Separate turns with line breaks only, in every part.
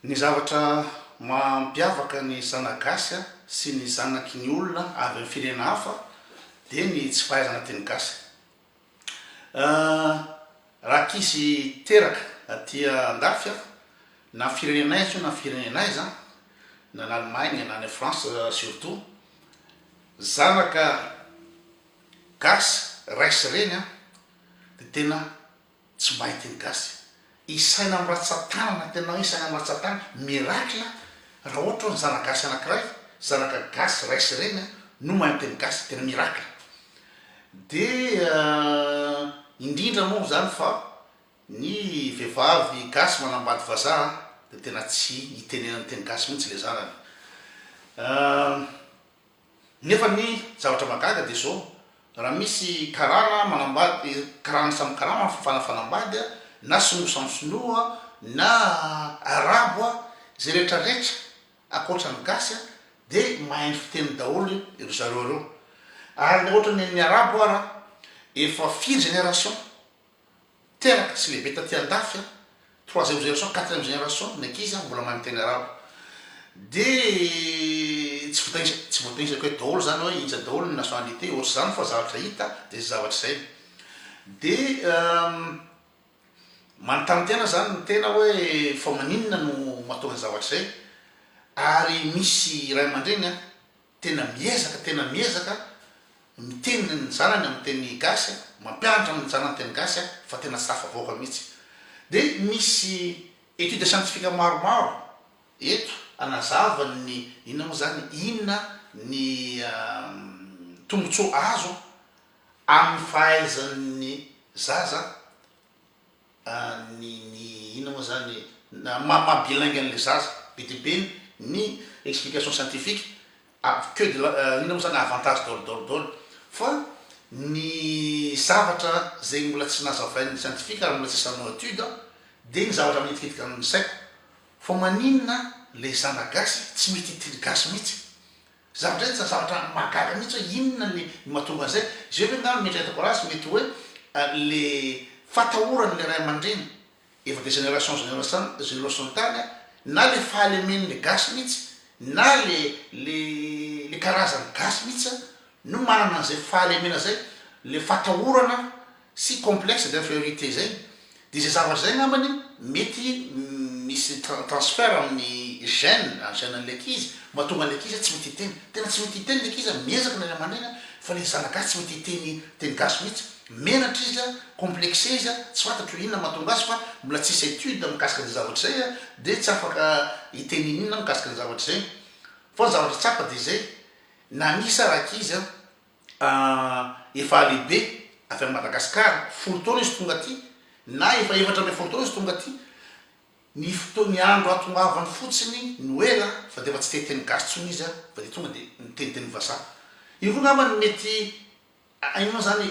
Ny zavatra mampiavaka ny zanagasy sy ny zanaky ny olona avy amin'ny firena hafa dia ny tsy fahaizana teny gasy. Raha kizy teraka aty andafy na firenenay io na firenenay zany na ny Allemagne na ny France surtout, zanaka gasy raisy reny dia tena tsy mahay teny gasy. Isaina amin'ny ratsan-tanana, tena isaina amin'ny ratsan-tanana miracle raha ohatra ny zanagasy anankiray, zanaka gasy raisy reny no mahay teny gasy, tena miracle. Dia indrindra moa zany fa ny vehivavy gasy manambady vazaha dia tena tsy hitenenany teny gasy mihitsy le zanany. Nefa ny zavatra magaga dia zao, raha misy karana manambady, karana samy karana fanambady na sinoa samy sinoa na arabo zay rehetrarehetra akoatra ny gasy dia mahay fiteny daholo ry zareo reo. Ary ohatra ny arabo raha efa 4 génération teraka sy lehibe taty andafy, 3e génération 4e génération ny ankizy mbola mahay miteny arabo. Dia tsy voataisako hoe daholo zany hoe iza daholo ny nationalité ohatry zany fa zavatra hita dia zavatra izay. Dia manontany tena zany ny tena hoe fa maninona no mahatonga zavatra izay. Ary misy ray aman-dreny tena miezaka miteny ny zanany amin'ny teny gasy, mampianatra amin'ny zanany teny gasy fa tena tsy tafavoaka mihitsy. Dia misy étude scientifique maromaro eto anazava ny inona moa zany, inona ny tombotsoa azo amin'ny fahaizan'ny zaza ny inona moa zany mahabilingue an'le zaza be dia be ny explication scientifique que de inona moa zany avantage daholo. Fa ny zavatra zay mbola tsy nazavain'ny scientifique ary mbola tsy sanao étude dia ny zavatra mietikitika amin'ny saiko fa maninona le zanagasy tsy mety hiteny gasy mihitsy. Zavatra zay zavatra mahagaga mihitsy hoe inona ny mahatonga an'izay. Zay hoe ngano mety hitako ratsy, mety hoe le fatahoran'le ray aman-dreny efa de génération tany na le fahalemen'le gasy mihitsy na le karazany gasy mihitsy no manana an'izay fahalemena zay, le fatahorana sy complexe d'infériorité zay. Dia zay zavatra zay ngambany mety misy transfert amin'ny gène-n'le ankizy mahatonga an'le ankizy tsy mety hiteny, tena tsy mety hiteny le ankizy, miezaka ny ray aman-dreny fa le zanagasy tsy mety hiteny teny gasy mihitsy. Menatra izy complexe izy tsy fantatro inona mahatonga azy fa mbola tsisy étude mikasika ny zavatra zay dia tsy afaka hiteny inona mikasika ny zavatra zay. Fa ny zavatra tsapa dia zay, na misy raha izy efa lehibe avy amin'ny Madagasikara 10 taona izy tonga aty na efa 4 ambin'ny folo taona izy tonga aty, ny fotoany andro atongavany fotsiny no ela fa dia efa tsy teteny gasy tsony izy fa dia tonga dia miteniteny vazaha. Io koa ngambany mety inona zany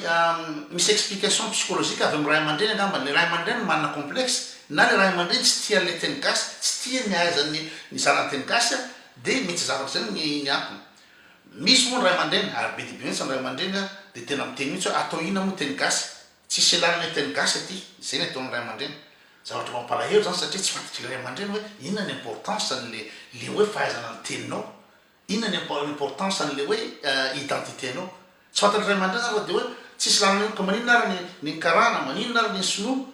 misy explication psychologique avy amin'ny ray aman-dreny angamba. Le ray aman-dreny manana complexe na le ray aman-dreny tsy tia le teny gasy, tsy tia mihaizany ny zanany teny gasy dia mety zavatra zany ny antony. Misy moa ny ray aman-dreny ary be dia be mihitsy ny ray aman-dreny dia tena miteny mihitsy hoe atao inona moa teny gasy, tsisy ialana teny gasy aty, zay ny ataon'ny ray aman-dreny. Zavatra mampalahelo zany satria tsy fantatry le ray aman-dreny hoe inona ny importance an'le hoe fahaizana ny teninao, inona ny importance an'le hoe identiténao. Tsy fantatry ray aman-dreny zany fa dia hoe tsisy lalana ka maninona ary ny karana, maninona ary ny sinoa,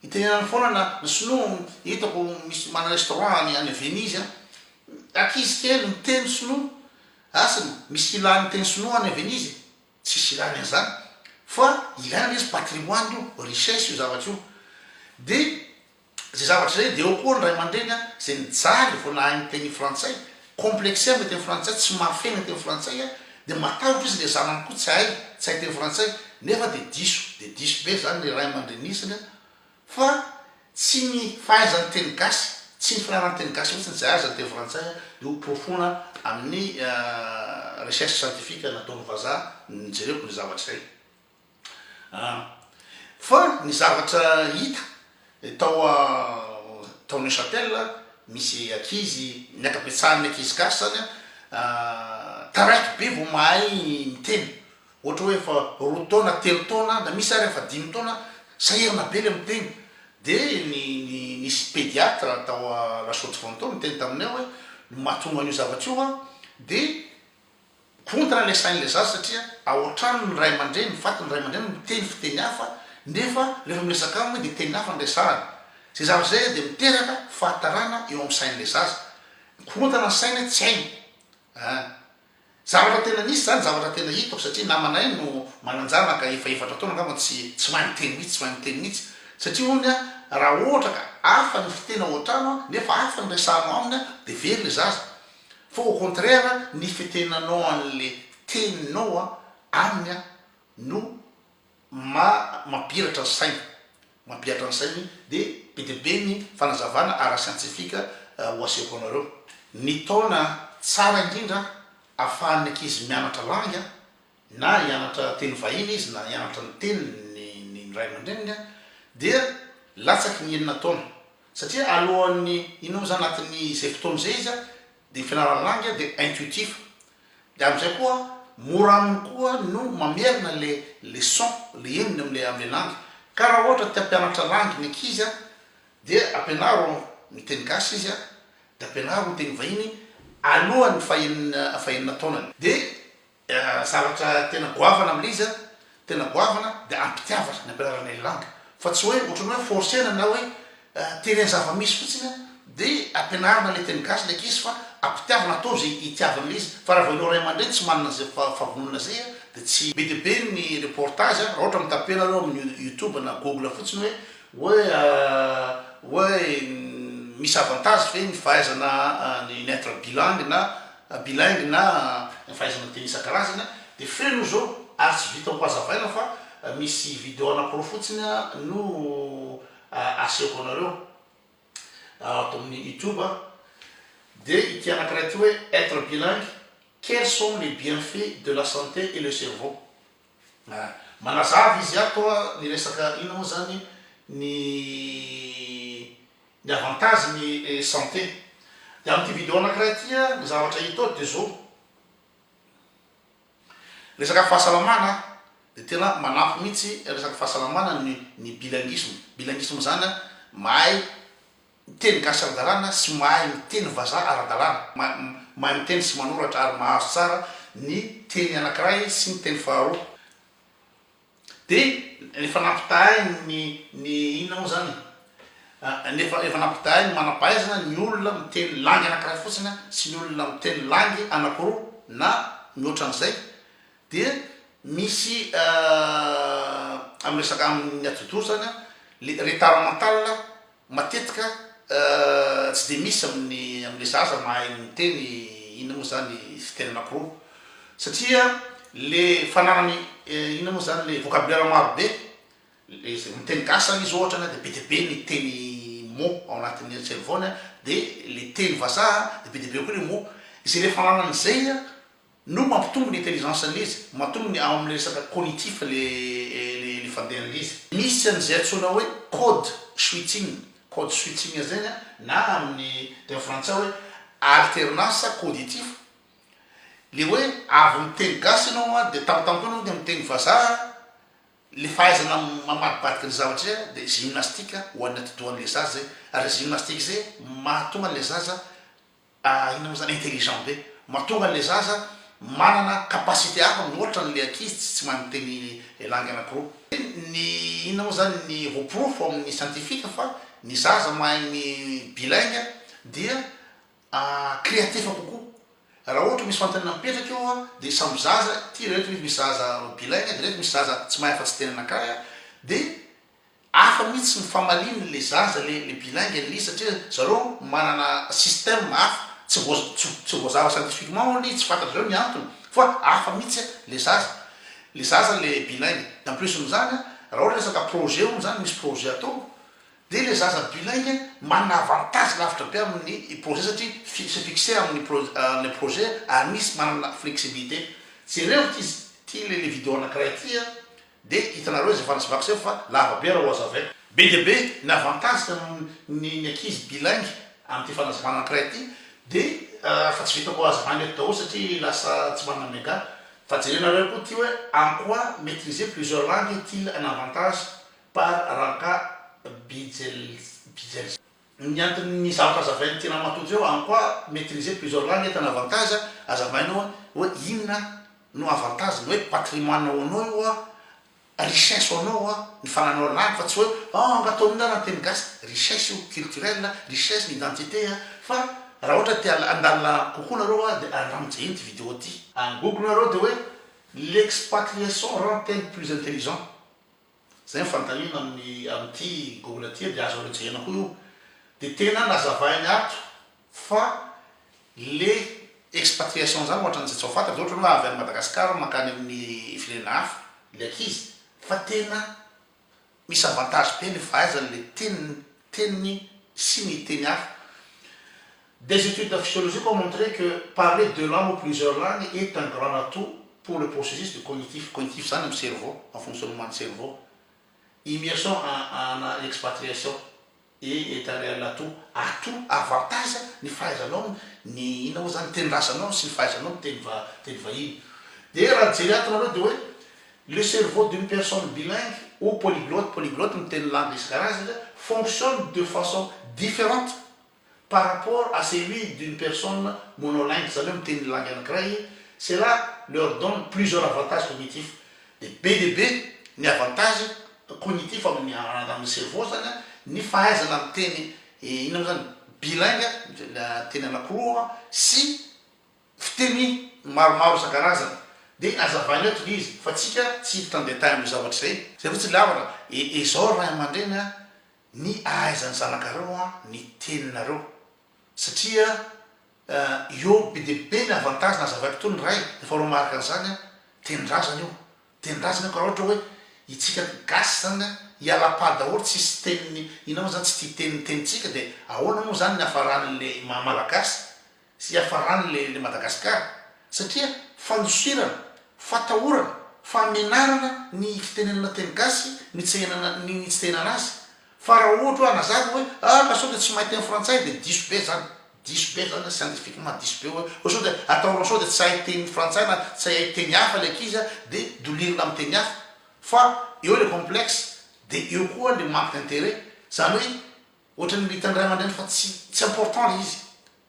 hitenenany foana na ny sinoa hitako misy mana restaurant any Venise ankizy kely miteny sinoa, asany misy ilany teny sinoa any Venise, tsisy ilany an'izany fa ilaina izy patrimoine io, richesse io zavatra io. Dia zay zavatra zay dia eo koa ny ray aman-dreny zay nijaly vao nahay miteny frantsay, complexe amin'ny teny frantsay, tsy mahafena teny frantsay dia matahotra izy le zanany koa tsy hay teny frantsay, nefa dia diso be zany le ray aman-drenisiny fa tsy ny fahaizany teny gasy, tsy ny fianarany teny gasy mihitsy zay azy teny frantsay io profona amin'ny recherche scientifique nataon'ny vazaha nijereko ny zavatra zay. Fa ny zavatra hita tao Neuchâtel misy ankizy miakapetsahan'ny ankizy gasy zany taraiky be vao mahay miteny, ohatra hoe efa 2 taona 3 taona na misy ary efa 5 taona sahirana be le miteny. Dia ny nisy pédiatre atao Lasotry Fontaine miteny taminay hoe mahatonga an'io zavatra io de contre le sain'le zaza satria ao an-trano ny ray aman-dreny faty ny ray aman-dreny miteny fiteny hafa nefa rehefa miresaka aminy de teny hafa ndresarany zay zavatra zay de miteraka fahatarana eo amin'ny sain'le zaza contre ny saina tsy hainy zavatra tena nisy zany zavatra tena hitako satria namanay no mananjana ka efatra taona angamba tsy mahay miteny mihitsy satria omny raha ohatra ka hafa ny fitena ao an-trano nefa hafa ny resahanao aminy de very le zaza fa au contraire ny fitenanao an'le teninao aminy no mampiratra ny sainy de be de be ny fanazavana ara-siantifika ho asehoko anareo ny taona tsara indrindra ahafahan'ny ankizy mianatra langy na hianatra teny vahiny izy na hianatra ny teny ny ray aman-dreniny dia latsaky ny enina taona satria alohan'ny ino zany anatin'ny zay fotoana zay izy de fianarana langy de intuitif de am'izay koa mora aminy koa no mamerina le son le eniny am'le langy ka raha ohatra ty ampianatra langy ny ankizy de ampianaro miteny gasy izy de ampianaro miteny vahiny alohan'ny fahenina taonany de zavatra tena goavana am'le izy tena goavana de ampitiavatra ny ampianarana le langy fa tsy hoe ohatrany hoe forcena na hoe tereny zava-misy fotsiny de ampianarana le teny gasy le ankizy fa ampitiavana atao zay itiavana izy fa raha voanao ray aman-dreny tsy manana zay favonona zay de tsy be de be ny reportage raha ohatra mitapela reo amin'ny YouTube na Google fotsiny hoe misy avantage fe ny fahaizana ny être bilingue na ny fahaizana teny isan-karazany de feno zao ary tsy vita ho hazavaina fa misy vidéo anakiro fotsiny no asehoko anareo atao amin'ny YouTube de ity anankiray ty hoe être bilingue, quels sont les bienfaits de la santé et le cerveau manazava izy ato ny resaka ino moa zany ny avantage ny santé de amin'ity vidéo anankiray ty ny zavatra hita ao de zao resaka fahasalamana de tena manampy mihitsy resaka fahasalamana ny bilinguisme zany mahay miteny gasy ara-dalàna sy mahay miteny vazaha ara-dalàna mahay miteny sy manoratra ary mahazo tsara ny teny anankiray sy ny teny faharoa de efa nampitahay ny ina moa zany efa nampitahay ny manam-pahaizana ny olona miteny langy anankiray fotsiny sy ny olona miteny langy anankiroa na mihoatran'izay de misy amin'ny resaka amin'ny atotory zany le retard mental matetika tsy de misy am'le zaza mahay miteny ina moa zany fiteny anankiroa satria le fananany ina moa zany le vocabulaire maro be miteny gasy zany izy ohatra de be de be ny teny mot ao anatin'ny cerveau de le teny vazaha de be de be koa le mot zay le fananany zay no mampitombo ny intelligence an'izy mampitombo ny amin'ny resaka cognitif le fandehan'izy misy an'izay antsoina hoe code switching zany na amin'ny teny frantsay hoe alternance cognitif le hoe avy miteny gasy ianao de tampotampo anao de miteny vazaha le fahaizana mamadibadiky ny zavatra de gymnastique ho an'ny atodohan'le zaza zay ary gymnastique zay mahatonga le zaza ina moa zany intelligent be mahatonga le zaza manana capacité hafa mihoatra n'le ankizy tsy mahay miteny langue anankiroa ny ina moa zany ny voaporofo amin'ny scientifique fa ny zaza mahay ny bilingue dia créatif kokoa raha ohatra misy fanontaniana mipetraka eo de samby zaza ty rehetra misy zaza bilingue de rehetra misy zaza tsy mahay afa-tsy teny anankiray de hafa mihitsy ny famaliny le zaza le bilingue an'le satria zareo manana système hafa tsy voazava scientifiquement ny tsy fantatry reo ny antony fa hafa mihitsy le zaza le bilingue en plus n'zany raha ohatra resaka projet o zany misy projet atao de le zaza bilingue manana avantage lavitra be amin'ny projet satria se fixé amin'ny projet ary misy manana flexibilité tsy reo ty le vidéo anankiray ty de hitanareo zay fanasivako zay fa lava be raha ho azavaiko be de be ny avantage ny ankizy bilingue amin'ty fanazavana anankiray ty de fa tsy vitako azavany eto daholo satria lasa tsy manana méga fa jerenareo koa ty hoe en quoi maîtriser plusieurs langues est-il un avantage par Ranka Bidzels ny antony zavatra azavainy tena matotra eo any koa maîtriser plusieurs langues tena avantage azavainao hoe inona no avantage ny hoe patrimoine anao io a richesse anao a ny fananao langue fa tsy hoe angataonina raha teny gasy richesse io culturelle richesse ny identité a fa raha ohatra ty andalina kokoa nareo a de andramijehiny ty vidéo ty en google nareo de hoe l'expatriation rend-elle plus intelligent zay mifantanina amty google aty de azo rejehina koa io de tena nazavainy ato fa le expatriation zany ohatra nzay tsy ho fantatry ohatra hoe avy any Madagasikara makany amin'ny firenena hafa le akizy fa tena misy avantage be le fahaizany le teniny sy ny teny hafa. Des études physiologiques ont montré que parler deux langues ou plusieurs langues est un grand atout pour le processus de cognitif zany amin'ny cerveau, en fonctionnement du cerveau. Immersion en expatriation et est un atout avantage ny fahaizanao ny inao zany teny rasanao sy ny fahaizanao teny vahiny. De raha jery atonareo de hoe le cerveau d'une personne bilingue ou polyglotte ny teny langue isan-karazany fonctionne de façon différente par rapport à celui d'une personne monolingue, zany hoe miteny langue anankiray. Cela leur donne plusieurs avantages cognitifs. De be ny avantage cognitif amin'ny cerveau zany ny fahaizana miteny inona zany bilingue teny anankiroa sy fiteny maromaro isan-karazany. De azavainy eto le izy fa tsika tsy hiditra en détail amin'ny zavatra zay fotsiny lavatra izao ray aman-dreny a ny ahaizany zanakareo a ny teninareo satria eo be de be ny avantage nazavaiko to ny ray de faharoa marika an'izany a tenindrazana io ka ohatra hoe itsika gasy zany hiala-pady daholo tsisy teniny inao zany tsy tia tenitenitsika de ahoana moa zany ny hafaran'le malagasy sy hafaran'le Madagasikara satria fandosirana fatahorana famenarana ny fitenenana teny gasy ny tsy tenana azy fa raha ohatra anazary hoe ka sao de tsy mahay teny frantsay de diso be zany scientifiquement diso be hoe sao de ataonao sao de tsy hay teny frantsay na tsy hay teny hafa le akizy de dolirina amin'ny teny hafa fa eo le complexe de eo koa le manque d'intérêt zany hoe ohatrany mitany ray aman-dreny fa tsy important le izy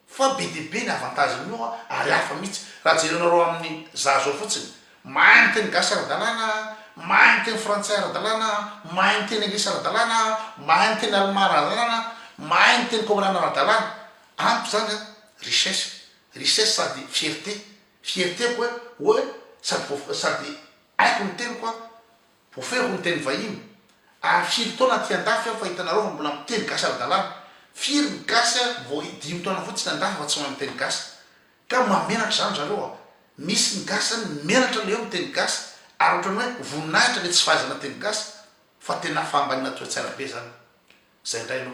fa be de be ny avantage amin'io ary hafa mihitsy raha jerinareo amin'ny zazao fotsiny mahay ny teny gasy ara-dalàna mahay ny teny frantsay ara-dalàna mahay ny teny anglisy ara-dalàna mahay ny teny allemand ara-dalàna mahay ny teny coréen ara-dalàna ampy zany richesse sady fierté koa hoe sady haiko ny teny koa voafehiko ny teny vahiny ary firy taona ty andafy aho fa hitanareo fa mbola miteny gasy ara-dalàna firy ny gasy vao 10 taona fotsiny andafy fa tsy mahay miteny gasy ka mamenatra zany zareo misy ny gasy zany menatra le eo miteny gasy ary ohatrany hoe voninahitra le tsy fahaizana teny gasy fa tena fambanina toe tsara be zany zay indray no